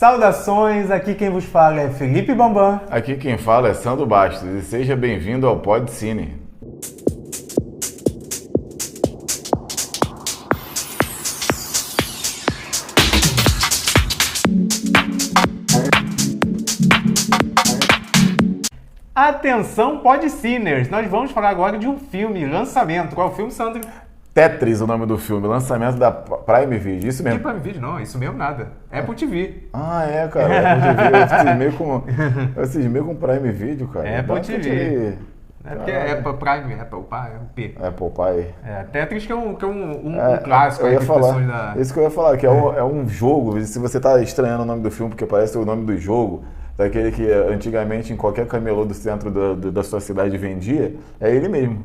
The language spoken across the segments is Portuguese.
Saudações, aqui quem vos fala é Felipe Bambam. Aqui quem fala é Sandro Bastos e seja bem-vindo ao Pod Cine. Atenção, Podciners! Nós vamos falar agora de um filme, lançamento. Qual é o filme, Sandro? Tetris, o nome do filme, lançamento da Prime Video, isso mesmo? Que Prime Video? Não, isso mesmo nada. Apple TV. Ah, é, cara, Apple TV. Eu fiz meio com Prime Video, cara. Apple TV. É porque é Apple Prime, Apple Pie, é um P. Apple Pie. Tetris que é um clássico. Eu ia falar, isso que eu ia falar, que é um jogo, se você tá estranhando o nome do filme, porque parece o nome do jogo, daquele que antigamente em qualquer camelô do centro da sua cidade vendia, é ele mesmo.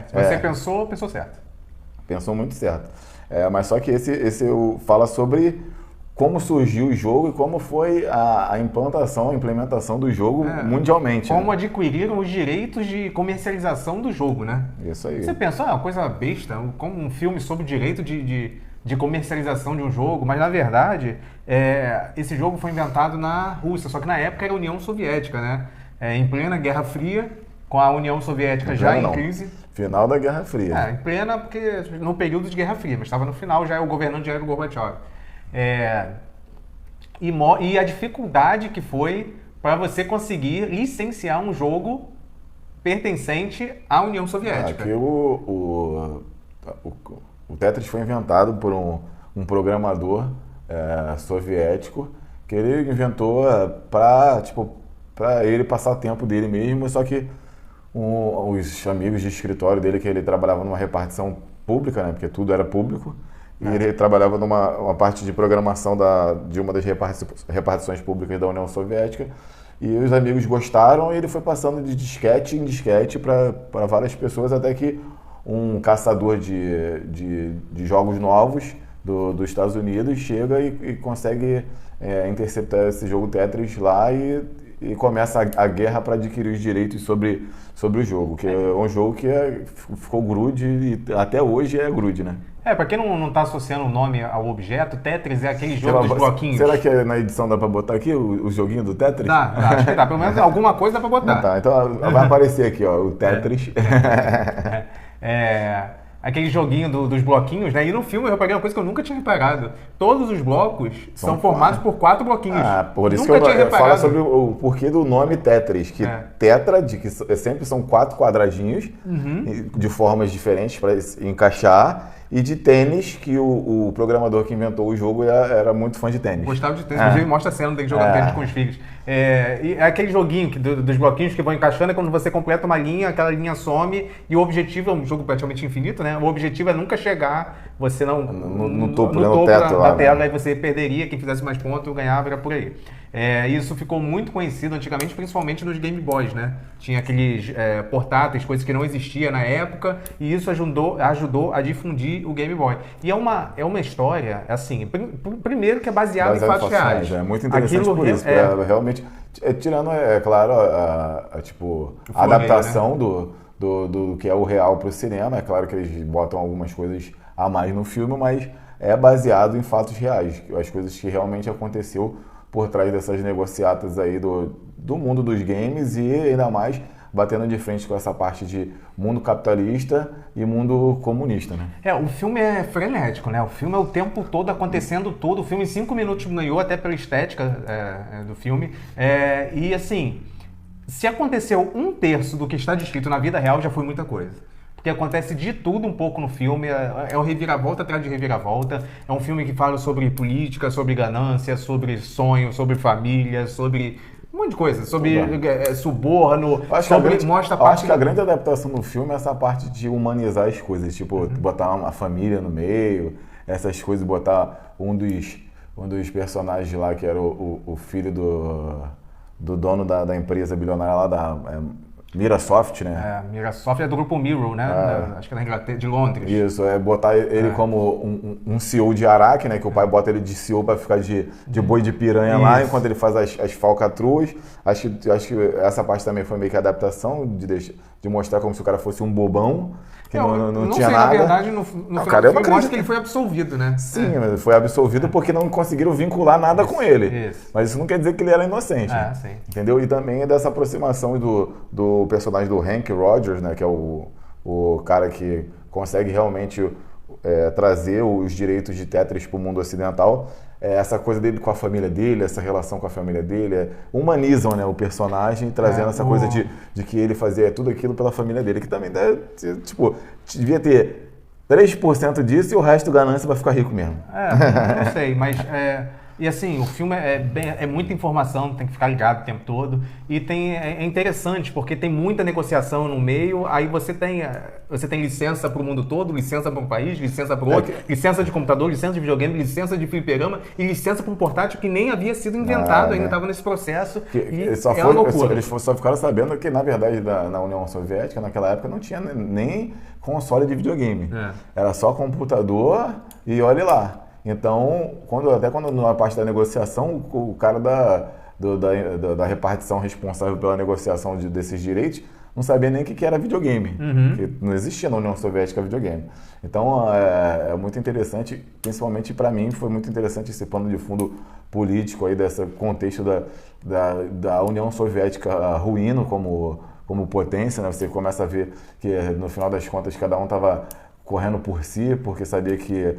Se você pensou certo. Pensou muito certo. Mas só que esse fala sobre como surgiu o jogo e como foi a implementação do jogo mundialmente. Como adquiriram os direitos de comercialização do jogo, né? Isso aí. Você pensa, uma coisa besta, como um filme sobre o direito de comercialização de um jogo, mas na verdade esse jogo foi inventado na Rússia, só que na época era a União Soviética, né? Em plena Guerra Fria, com a União Soviética em crise. Final da Guerra Fria. Em plena, porque no período de Guerra Fria, mas estava no final, já o governante já era o Gorbachev. E a dificuldade que foi para você conseguir licenciar um jogo pertencente à União Soviética. Aqui o Tetris foi inventado por um programador soviético que ele inventou para ele passar o tempo dele mesmo, só que os amigos de escritório dele, que ele trabalhava numa repartição pública, né, porque tudo era público, e ele trabalhava numa parte de programação de uma das repartições públicas da União Soviética, e os amigos gostaram e ele foi passando de disquete em disquete para várias pessoas, até que um caçador de jogos novos dos Estados Unidos chega e consegue interceptar esse jogo Tetris lá e começa a guerra para adquirir os direitos sobre o jogo, que é um jogo que ficou grude e até hoje é grude, né? Pra quem não está associando o nome ao objeto, Tetris é aquele jogo dos bloquinhos. Será que na edição dá para botar aqui o joguinho do Tetris? Dá, acho que dá. Pelo menos alguma coisa dá para botar. Tá, então vai aparecer aqui, ó, o Tetris. Aquele joguinho dos bloquinhos, né? E no filme eu reparei uma coisa que eu nunca tinha reparado. Todos os blocos são formados por 4 bloquinhos. Por isso nunca que eu falo sobre o porquê do nome Tetris. Que tetra, que sempre são 4 quadradinhos de formas diferentes para encaixar. E de tênis, que o programador que inventou o jogo era muito fã de tênis. Gostava de tênis, inclusive mostra a cena dele jogando tênis com os filhos. E é aquele joguinho dos bloquinhos que vão encaixando, é quando você completa uma linha, aquela linha some, e o objetivo é um jogo praticamente infinito, né? O objetivo é nunca chegar, você não... No topo teto da tela, aí você perderia, quem fizesse mais pontos ganhava, era por aí. Isso ficou muito conhecido antigamente, principalmente nos Game Boys, né? Tinha aqueles portáteis, coisas que não existiam na época, e isso ajudou a difundir o Game Boy. E é uma história, assim, primeiro que é baseado em fatos reais. É muito interessante por isso, realmente, tirando, claro, a adaptação do que é o real para o cinema, é claro que eles botam algumas coisas a mais no filme, mas é baseado em fatos reais, as coisas que realmente aconteceu por trás dessas negociatas aí do mundo dos games e ainda mais batendo de frente com essa parte de mundo capitalista e mundo comunista, né? O filme é frenético, né? O filme é o tempo todo acontecendo tudo. O filme em 5 minutos ganhou, até pela estética do filme. E assim, se aconteceu 1/3 do que está descrito na vida real, já foi muita coisa. Porque acontece de tudo um pouco no filme, é um reviravolta atrás de reviravolta, é um filme que fala sobre política, sobre ganância, sobre sonho, sobre família, sobre um monte de coisa, sobre suborno, mostra a parte... Acho que a grande adaptação do filme é essa parte de humanizar as coisas, tipo, botar uma família no meio, essas coisas, botar um dos personagens lá, que era o filho do dono da empresa bilionária lá da... Microsoft, né? Microsoft é do grupo Mirror, né? Acho que é da Inglaterra, de Londres. Isso, botar ele como um CEO de Araque, né? Que o pai bota ele de CEO para ficar de boi de piranha lá, enquanto ele faz as falcatruas. Acho que essa parte também foi meio que a adaptação, de mostrar como se o cara fosse um bobão. que não não tinha sei, nada. Na verdade, no final cara, eu do não filme mostra acredito. que ele foi absolvido, né? Sim, mas foi absolvido porque não conseguiram vincular nada com ele. Isso. Mas isso não quer dizer que ele era inocente. Sim. Entendeu? E também é dessa aproximação do personagem do Hank Rogers, né? Que é o cara que consegue realmente trazer os direitos de Tetris para o mundo ocidental. Essa coisa dele com a família dele, essa relação com a família dele, humanizam, né, o personagem, trazendo essa coisa de que ele fazia tudo aquilo pela família dele, que também tipo, devia ter 3% disso e o resto ganância vai ficar rico mesmo. Não sei, mas... E assim, o filme é muita informação, tem que ficar ligado o tempo todo. E é interessante, porque tem muita negociação no meio, aí você tem licença para o mundo todo, licença para um país, licença para o outro, licença de computador, licença de videogame, licença de fliperama e licença para um portátil que nem havia sido inventado, ainda estava nesse processo. Uma loucura. Eles só ficaram sabendo que, na verdade, na União Soviética, naquela época, não tinha nem console de videogame. Era só computador e olhe lá. Então, até quando na parte da negociação, o cara da repartição responsável pela negociação desses direitos não sabia nem o que era videogame, porque não existia na União Soviética videogame. Então, é muito interessante, principalmente para mim, foi muito interessante esse pano de fundo político aí, desse contexto da União Soviética ruindo como potência, né? Você começa a ver que, no final das contas, cada um estava correndo por si, porque sabia que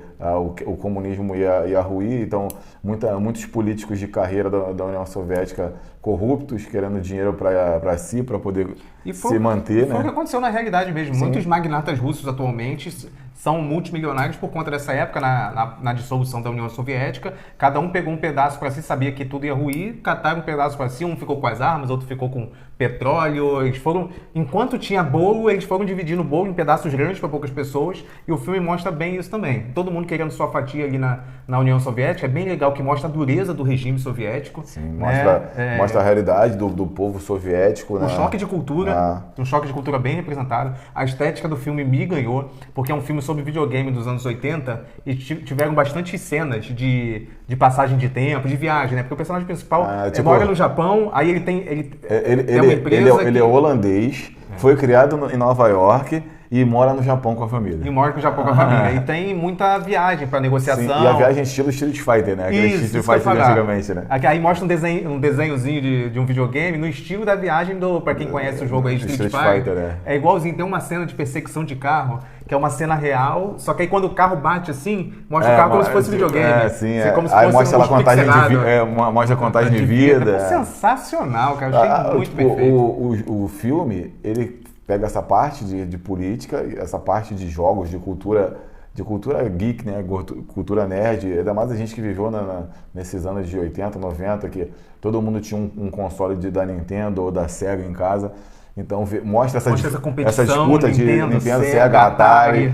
o comunismo ia ruir. Então, muitos políticos de carreira da União Soviética corruptos, querendo dinheiro para si, para poder se manter. Foi o que aconteceu na realidade mesmo. Sim. Muitos magnatas russos atualmente são multimilionários por conta dessa época, na dissolução da União Soviética. Cada um pegou um pedaço para si, sabia que tudo ia ruir, cataram um pedaço para si, um ficou com as armas, outro ficou com petróleo. Eles foram, enquanto tinha bolo, eles foram dividindo o bolo em pedaços grandes para poucas pessoas, e o filme mostra bem isso também. Todo mundo querendo sua fatia ali na União Soviética. É bem legal que mostra a dureza do regime soviético. Sim, mostra a realidade do povo soviético. Um choque de cultura, um choque de cultura bem representado. A estética do filme me ganhou, porque é um filme sobre videogame dos anos 80 e tiveram bastante cenas de passagem de tempo, de viagem, né? Porque o personagem principal mora no Japão, aí ele tem uma empresa ele é holandês, foi criado em Nova York e mora no Japão com a família. E tem muita viagem para negociação. Sim, e a viagem estilo Street Fighter, né? Aquele Street Fighter de antigamente, né? Aí mostra um desenhozinho de um videogame no estilo da viagem para quem conhece o jogo aí, Street Fighter. É igualzinho, tem uma cena de perseguição de carro, que é uma cena real, só que aí quando o carro bate assim, mostra o carro como se fosse videogame. Como se fosse mostra a contagem mostra a contagem de vida. Sensacional, cara. Eu achei muito perfeito. O filme, ele pega essa parte de política, essa parte de jogos, de cultura geek, né? Cultura nerd, ainda mais a gente que viveu nesses anos de 80, 90, que todo mundo tinha um console da Nintendo ou da Sega em casa. Então mostra essa disputa de Nintendo, Sega, Atari,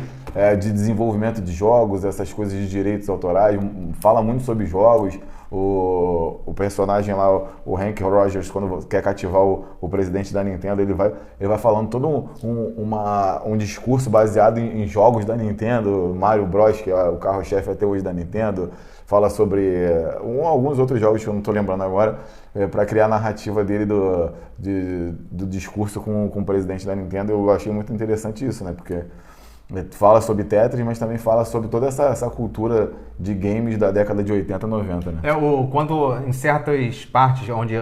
de desenvolvimento de jogos, essas coisas de direitos autorais, fala muito sobre jogos. O personagem lá, o Hank Rogers, quando quer cativar o presidente da Nintendo, ele vai falando todo um discurso baseado em jogos da Nintendo, Mario Bros, que é o carro-chefe até hoje da Nintendo, fala sobre alguns outros jogos que eu não estou lembrando agora, para criar a narrativa dele do discurso com o presidente da Nintendo. Eu achei muito interessante isso, né? Porque fala sobre Tetris, mas também fala sobre toda essa cultura de games da década de 80, 90, né? Quando em certas partes onde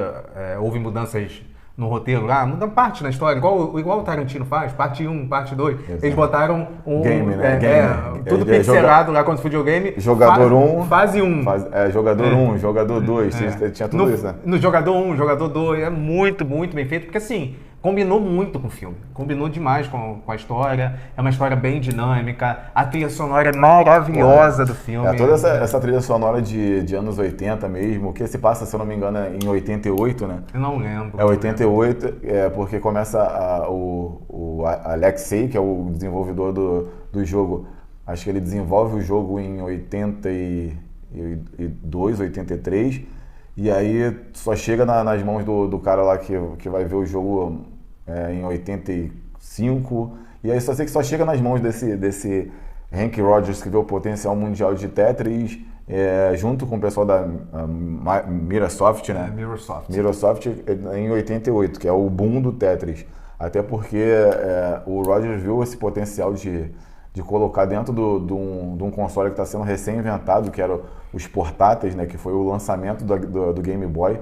houve mudanças no roteiro lá, muda parte na história, igual o Tarantino faz, parte 1, parte 2. Eles botaram game, né? Tudo pixelado lá quando foi videogame. Jogador 1. Fase 1. Jogador 1, jogador 2, tinha tudo isso, né? No jogador 1, jogador 2, é muito, muito bem feito, porque assim, combinou muito com o filme, combinou demais com a história, é uma história bem dinâmica, a trilha sonora é maravilhosa do filme. Toda essa trilha sonora de anos 80 mesmo, que se passa, se eu não me engano, em 88, né? Eu não lembro. 88, porque começa o Alexei, que é o desenvolvedor do jogo, acho que ele desenvolve o jogo em 82, 83, e aí só chega nas mãos do cara lá que vai ver o jogo em 85, e aí só sei que só chega nas mãos desse Hank Rogers, que vê o potencial mundial de Tetris, junto com o pessoal da Microsoft, né? Microsoft. Microsoft em 88, que é o boom do Tetris. Até porque o Rogers viu esse potencial de colocar dentro de um console que está sendo recém-inventado, que era os portáteis, né, que foi o lançamento do Game Boy.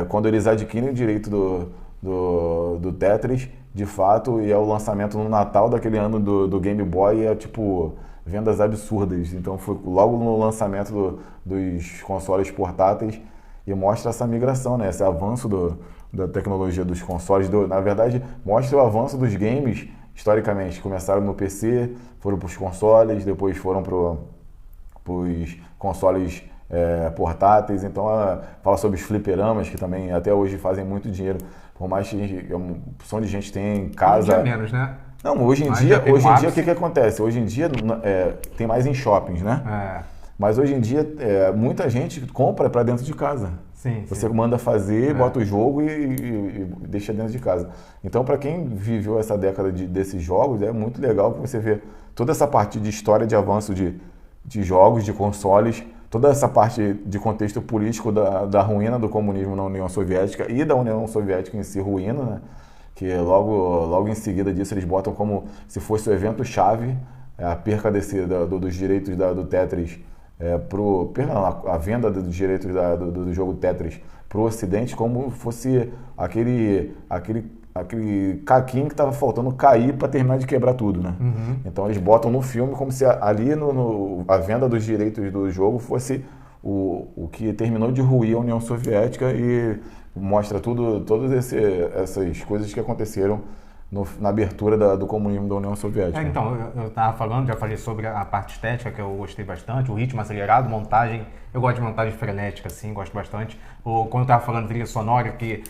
Quando eles adquirem o direito do Tetris, de fato, e é o lançamento no Natal daquele ano do Game Boy, tipo vendas absurdas. Então foi logo no lançamento dos consoles portáteis e mostra essa migração, né, esse avanço da tecnologia dos consoles. Na verdade, mostra o avanço dos games historicamente. Começaram no PC, foram para os consoles, depois foram para os consoles portáteis. Então, fala sobre os fliperamas, que também até hoje fazem muito dinheiro. Por mais que a opção de gente tem em casa... Hoje em dia menos, né? Não, hoje em dia o que acontece? Hoje em dia tem mais em shoppings, né? Mas hoje em dia muita gente compra para dentro de casa. Sim, você manda fazer, bota o jogo e deixa dentro de casa. Então, para quem viveu essa década desses jogos, é muito legal que você vê toda essa parte de história de avanço de jogos, de consoles, toda essa parte de contexto político da ruína do comunismo na União Soviética e da União Soviética em si ruína, né? Que logo em seguida disso eles botam como se fosse o evento-chave, a perca dos direitos do Tetris, a venda dos direitos do jogo Tetris para o Ocidente, como fosse aquele caquinho que estava faltando cair para terminar de quebrar tudo, né? Uhum. Então eles botam no filme como se ali a venda dos direitos do jogo fosse o que terminou de ruir a União Soviética, e mostra todas essas coisas que aconteceram na abertura do comunismo da União Soviética. Então, eu estava falando, já falei sobre a parte estética, que eu gostei bastante, o ritmo acelerado, montagem, eu gosto de montagem frenética, assim, gosto bastante. Quando eu estava falando de trilha sonora, que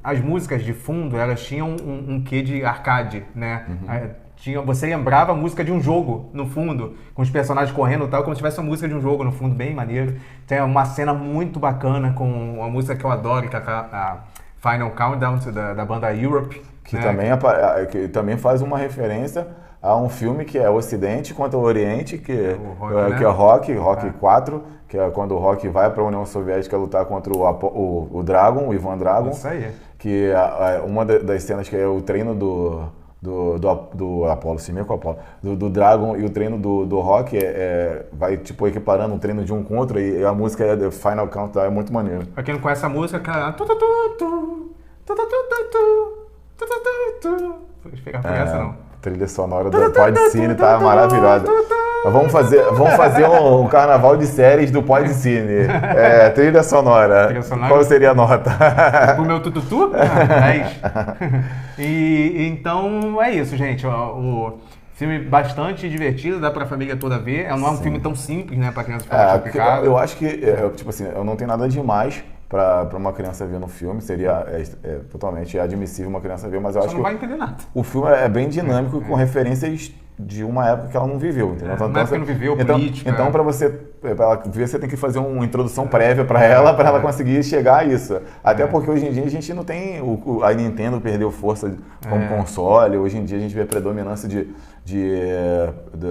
as músicas de fundo, elas tinham um quê de arcade, né? Uhum. Você lembrava a música de um jogo no fundo, com os personagens correndo e tal, como se tivesse uma música de um jogo no fundo, bem maneiro. Tem uma cena muito bacana com uma música que eu adoro, que é a Final Countdown da banda Europe. Que, né? Que também faz uma referência a um filme que é Ocidente contra o Oriente, que é Rock 4, que é quando o Rock vai para a União Soviética lutar contra o Dragon, o Ivan Dragon. Isso aí. Que uma das cenas que é o treino do Apollo, se meio com o Apollo, do Dragon, e o treino do Rock vai tipo equiparando o treino de um com o outro, e a música é The Final Countdown, é muito maneiro. Pra quem não conhece a música, cara... Fica por essa, não. Trilha sonora do Podcine tá maravilhosa. Vamos fazer um carnaval de séries do Podcine. Trilha sonora. Qual seria a nota? O meu tututu? 10. Então é isso, gente. O filme bastante divertido, dá pra família toda ver. Não é um filme tão simples, né, pra criança ficar chocada. Eu acho que, tipo assim, eu não tenho nada demais para uma criança ver no filme, seria totalmente admissível uma criança ver, mas eu acho que não vai entender nada. O filme é bem dinâmico, com referências de uma época que ela não viveu, entendeu? Uma época que não viveu, política. Então pra ela ver, você tem que fazer uma introdução prévia para ela conseguir chegar a isso. Até porque hoje em dia a gente não tem... A Nintendo perdeu força como console, hoje em dia a gente vê a predominância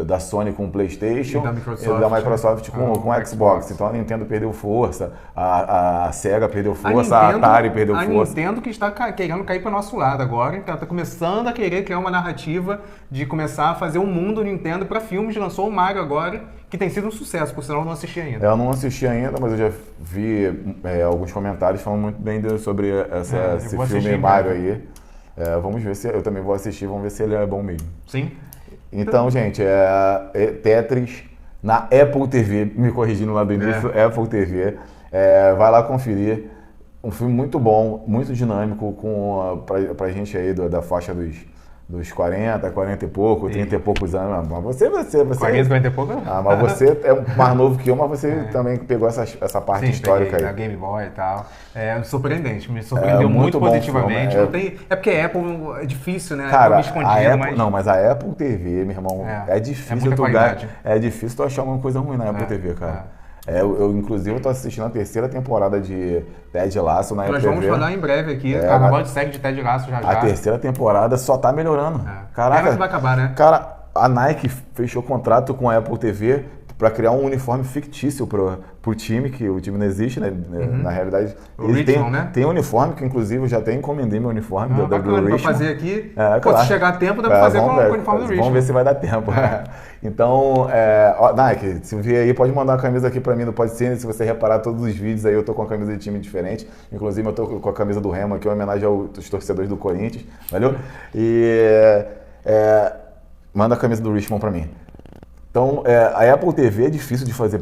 da Sony com o PlayStation e da Microsoft com o Xbox. Então a Nintendo perdeu força, a Sega perdeu força, a Atari perdeu força. A Nintendo que está querendo cair para o nosso lado agora, então ela está começando a querer criar uma narrativa de começar a fazer um mundo Nintendo para filmes. Lançou o Mario agora, que tem sido um sucesso, por sinal eu não assisti ainda. Eu não assisti ainda, mas eu já vi alguns comentários falando muito bem sobre esse filme Mario aí. Vamos ver se... Eu também vou assistir, vamos ver se ele é bom mesmo. Sim. Então, gente, Tetris na Apple TV, me corrigindo lá do início, Apple TV. Vai lá conferir. Um filme muito bom, muito dinâmico, pra gente aí da faixa dos 40 e pouco, 30 e poucos anos. Mas você 40 e pouco? Mas você é mais novo que eu, mas você também pegou essa parte histórica aí. Da Game Boy e tal. Surpreendente, me surpreendeu muito positivamente. Porque a Apple é difícil, né? Cara, mas a Apple TV, meu irmão, é difícil tu achar uma coisa ruim na Apple TV, cara. Inclusive, eu tô assistindo a terceira temporada de Ted Lasso na Apple TV. Nós vamos falar em breve aqui, Carnaval de Segue de Ted Lasso já. A terceira temporada só tá melhorando. Caraca, vai acabar, né? Cara, a Nike fechou contrato com a Apple TV para criar um uniforme fictício pro time, que o time não existe, né? Na realidade, o Richmond, né? Tem um uniforme que, inclusive, eu já até encomendei meu uniforme do Richmond. Pra fazer aqui, claro. Se chegar a tempo, dá pra fazer com o uniforme do Richmond. Vamos ver se vai dar tempo. Então, Nike, se vier aí, pode mandar uma camisa aqui pra mim do Podcine. Se você reparar todos os vídeos aí, eu tô com uma camisa de time diferente. Inclusive, eu tô com a camisa do Remo aqui, em homenagem aos torcedores do Corinthians. Valeu? E manda a camisa do Richmond pra mim. Então, a Apple TV é difícil de fazer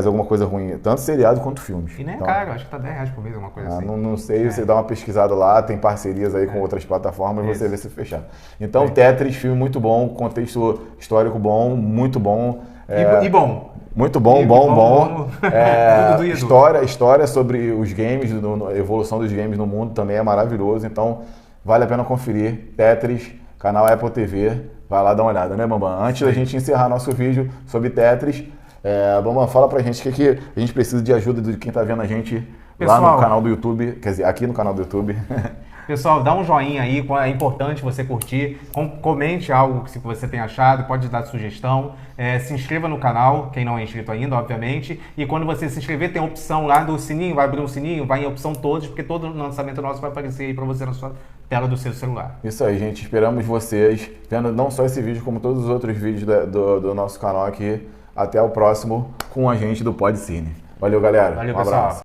alguma coisa ruim, tanto seriado quanto filmes. E nem então, caro, acho que tá R$10 por mês, alguma coisa assim. Não sei, você dá uma pesquisada lá, tem parcerias aí com outras plataformas, você vê se fechar. Então, Tetris, filme muito bom, contexto histórico bom, muito bom. E bom. Muito bom, bom. História sobre os games, a evolução dos games no mundo também é maravilhoso, então vale a pena conferir. Tetris, canal Apple TV. Vai lá dar uma olhada, né, Bambam? Antes da gente encerrar nosso vídeo sobre Tetris, Bambam, fala pra gente o que a gente precisa de ajuda de quem tá vendo a gente lá no canal do YouTube, quer dizer, aqui no canal do YouTube. Pessoal, dá um joinha aí, é importante você curtir, comente algo que você tem achado, pode dar sugestão, se inscreva no canal, quem não é inscrito ainda, obviamente, e quando você se inscrever tem a opção lá do sininho, vai abrir um sininho, vai em opção todos, porque todo lançamento nosso vai aparecer aí pra você na sua tela do seu celular. Isso aí, gente, esperamos vocês vendo não só esse vídeo, como todos os outros vídeos do nosso canal aqui. Até o próximo com a gente do Podcine. Valeu, galera. Valeu, um pessoal. abraço.